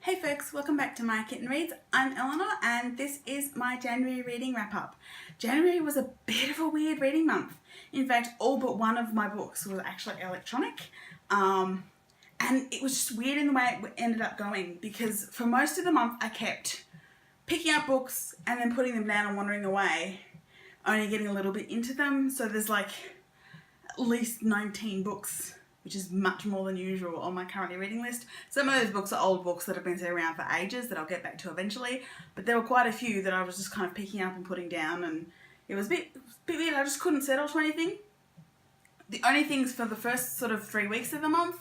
Hey folks, welcome back to My Kitten Reads. I'm Eleanor and this is my January reading wrap up. January was a bit of a weird reading month. In fact, all but one of my books was actually electronic. And it was just weird in the way it ended up going because for most of the month I kept picking up books and then putting them down and wandering away, only getting a little bit into them. So there's like at least 19 books, which is much more than usual on my currently reading list. Some of those books are old books that have been around for ages that I'll get back to eventually, but there were quite a few that I was just kind of picking up and putting down, and it was a bit weird. I just couldn't settle to anything. The only things for the first sort of 3 weeks of the month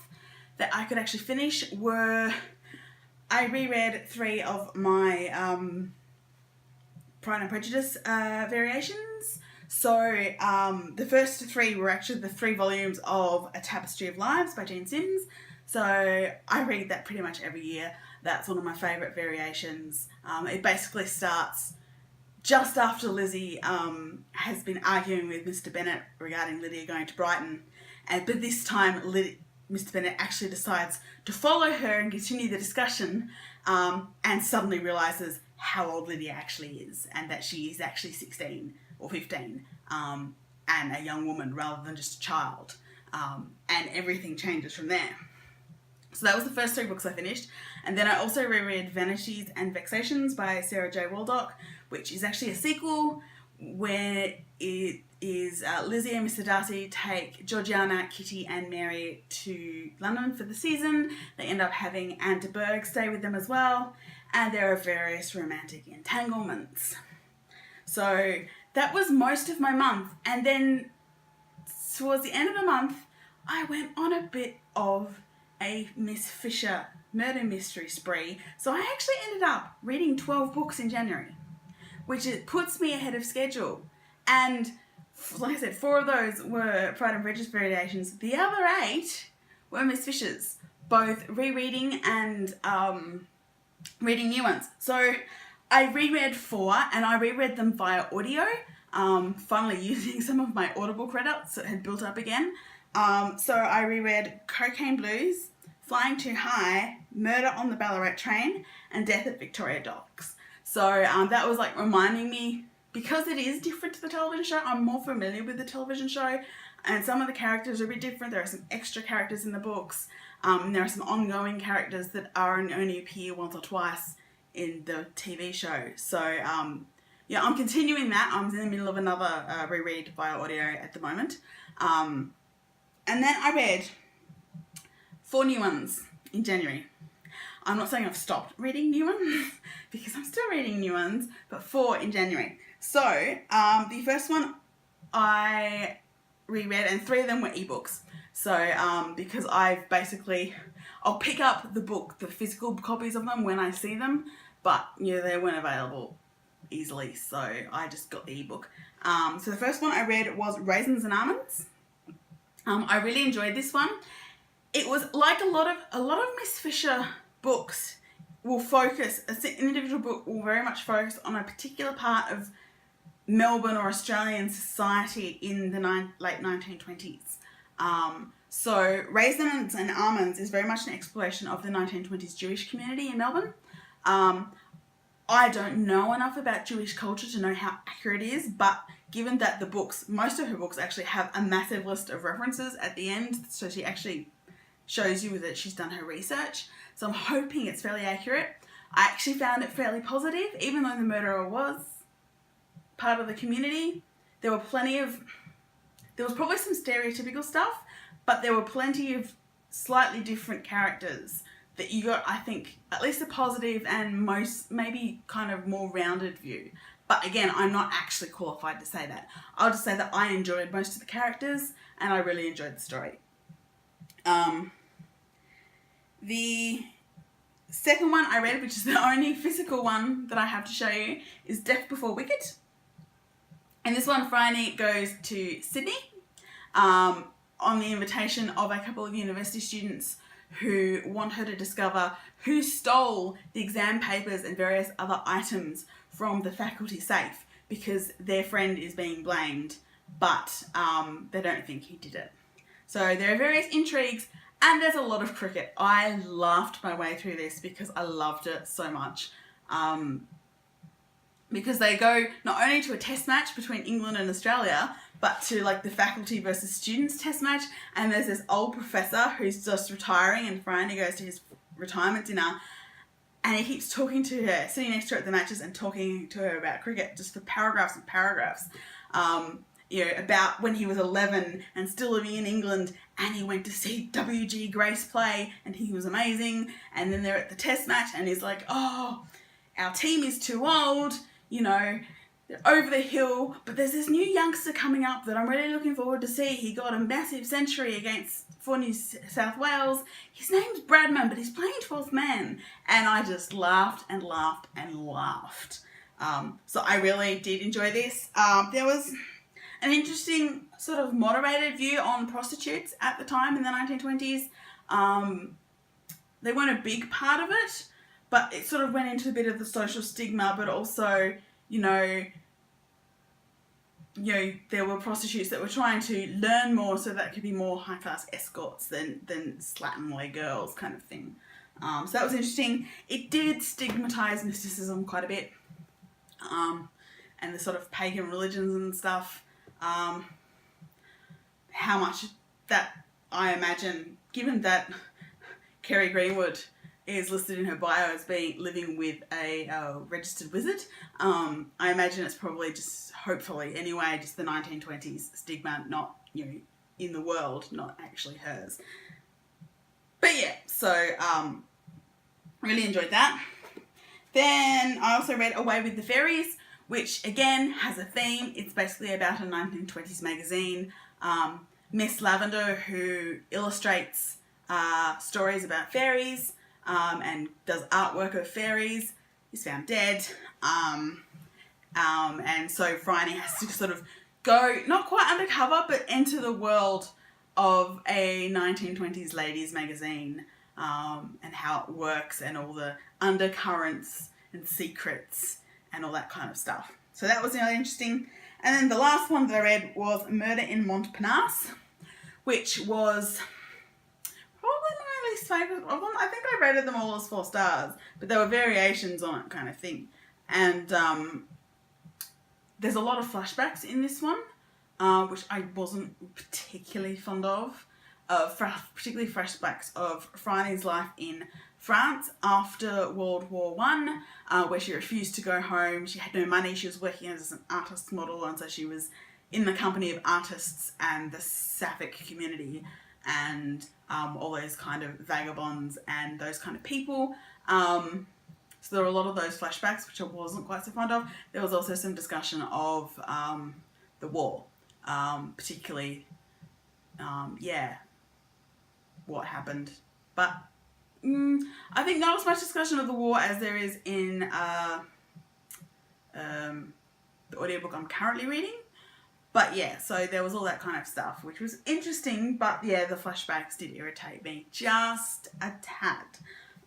that I could actually finish were I reread 3 of my Pride and Prejudice variations. So the first 3 were actually the 3 volumes of A Tapestry of Lives by Jean Sims. So I read that pretty much every year. That's one of my favourite variations. It basically starts just after Lizzie has been arguing with Mr. Bennet regarding Lydia going to Brighton. But this time Mr. Bennet actually decides to follow her and continue the discussion, and suddenly realises how old Lydia actually is and that she is actually 16 or 15 and a young woman rather than just a child, and everything changes from there. So that was the first 3 books I finished, and then I also reread Vanities and Vexations by Sarah J. Waldock, which is actually a sequel where it is Lizzie and Mr. Darcy take Georgiana, Kitty and Mary to London for the season. They end up having Anne de Bourgh stay with them as well, and there are various romantic entanglements. So that was most of my month, and then towards the end of the month I went on a bit of a Miss Fisher murder mystery spree. So I actually ended up reading 12 books in January, which puts me ahead of schedule. And like I said, 4 of those were Pride and Prejudice variations. The other 8 were Miss Fisher's, both rereading and reading new ones. So I reread 4 and I reread them via audio, finally using some of my Audible credits that had built up again. So I reread Cocaine Blues, Flying Too High, Murder on the Ballarat Train and Death at Victoria Docks. So that was like reminding me, because it is different to the television show, I'm more familiar with the television show, and some of the characters are a bit different. There are some extra characters in the books, and there are some ongoing characters that only appear once or twice in the TV show. So yeah, I'm continuing that. I'm in the middle of another reread via audio at the moment. And then I read 4 new ones in January. I'm not saying I've stopped reading new ones because I'm still reading new ones, but 4 in January. So the first one I reread, and 3 of them were ebooks. So because I'll pick up the physical copies of them when I see them, but you know, they weren't available easily, so I just got the ebook. So the first one I read was Raisins and Almonds. I really enjoyed this one. It was like a lot of Miss Fisher books will focus, an individual book will very much focus on a particular part of Melbourne or Australian society in the late 1920s. So Raisins and Almonds is very much an exploration of the 1920s Jewish community in Melbourne. I don't know enough about Jewish culture to know how accurate it is, but given that most of her books actually have a massive list of references at the end, so she actually shows you that she's done her research. So I'm hoping it's fairly accurate. I actually found it fairly positive, even though the murderer was part of the community. There was probably some stereotypical stuff, but there were plenty of slightly different characters that you got, I think, at least a positive and maybe kind of more rounded view. But again, I'm not actually qualified to say that. I'll just say that I enjoyed most of the characters and I really enjoyed the story. The second one I read, which is the only physical one that I have to show you, is Death Before Wicket. And this one, Franny goes to Sydney on the invitation of a couple of university students who want her to discover who stole the exam papers and various other items from the faculty safe, because their friend is being blamed, but they don't think he did it. So there are various intrigues And there's a lot of cricket. I laughed my way through this because I loved it so much. Because they go not only to a test match between England and Australia, but to like the faculty versus students test match. And there's this old professor who's just retiring, and Friday goes to his retirement dinner, and he keeps talking to her, sitting next to her at the matches and talking to her about cricket, just for paragraphs and paragraphs. About when he was 11 and still living in England, and he went to see W.G. Grace play, and he was amazing. And then they're at the test match, and he's like, oh, our team is too old, they're over the hill, but there's this new youngster coming up that I'm really looking forward to see. He got a massive century for New South Wales. His name's Bradman, but he's playing 12th man. And I just laughed and laughed and laughed. So I really did enjoy this. There was an interesting sort of moderated view on prostitutes at the time in the 1920s. They weren't a big part of it, but it sort of went into a bit of the social stigma, but also, there were prostitutes that were trying to learn more so that could be more high-class escorts than slatternly girls kind of thing. So that was interesting. It did stigmatise mysticism quite a bit, and the sort of pagan religions and stuff. How much that, I imagine, given that Kerry Greenwood is listed in her bio as living with a registered wizard, I imagine it's probably just, hopefully anyway, just the 1920s stigma, not, in the world, not actually hers. But yeah, so really enjoyed that. Then I also read Away with the Fairies, which again has a theme. It's basically about a 1920s magazine. Miss Lavender, who illustrates stories about fairies and does artwork of fairies, is found dead. And so Phryne has to sort of go, not quite undercover, but enter the world of a 1920s ladies magazine, and how it works and all the undercurrents and secrets and all that kind of stuff. So that was really interesting. And then the last one that I read was Murder in Montparnasse, which was probably my least favourite of them. I think I rated them all as 4 stars, but there were variations on it kind of thing. And there's a lot of flashbacks in this one, which I wasn't particularly fond of. Particularly flashbacks of Phryne's life in France after World War I, where she refused to go home. She had no money. She was working as an artist model, and so she was in the company of artists and the Sapphic community and all those kind of vagabonds and those kind of people. So there were a lot of those flashbacks, which I wasn't quite so fond of. There was also some discussion of the war, particularly, what happened. But I think not as much discussion of the war as there is in the audiobook I'm currently reading. But yeah, so there was all that kind of stuff, which was interesting, but yeah, the flashbacks did irritate me just a tad.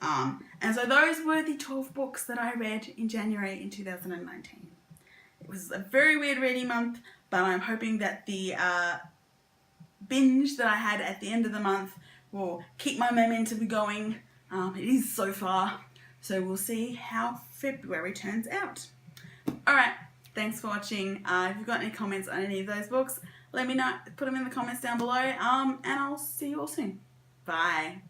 And so those were the 12 books that I read in January in 2019. It was a very weird reading month, but I'm hoping that the binge that I had at the end of the month will keep my momentum going. It is so far, so we'll see how February turns out. Alright, thanks for watching. If you've got any comments on any of those books, let me know. Put them in the comments down below, and I'll see you all soon. Bye.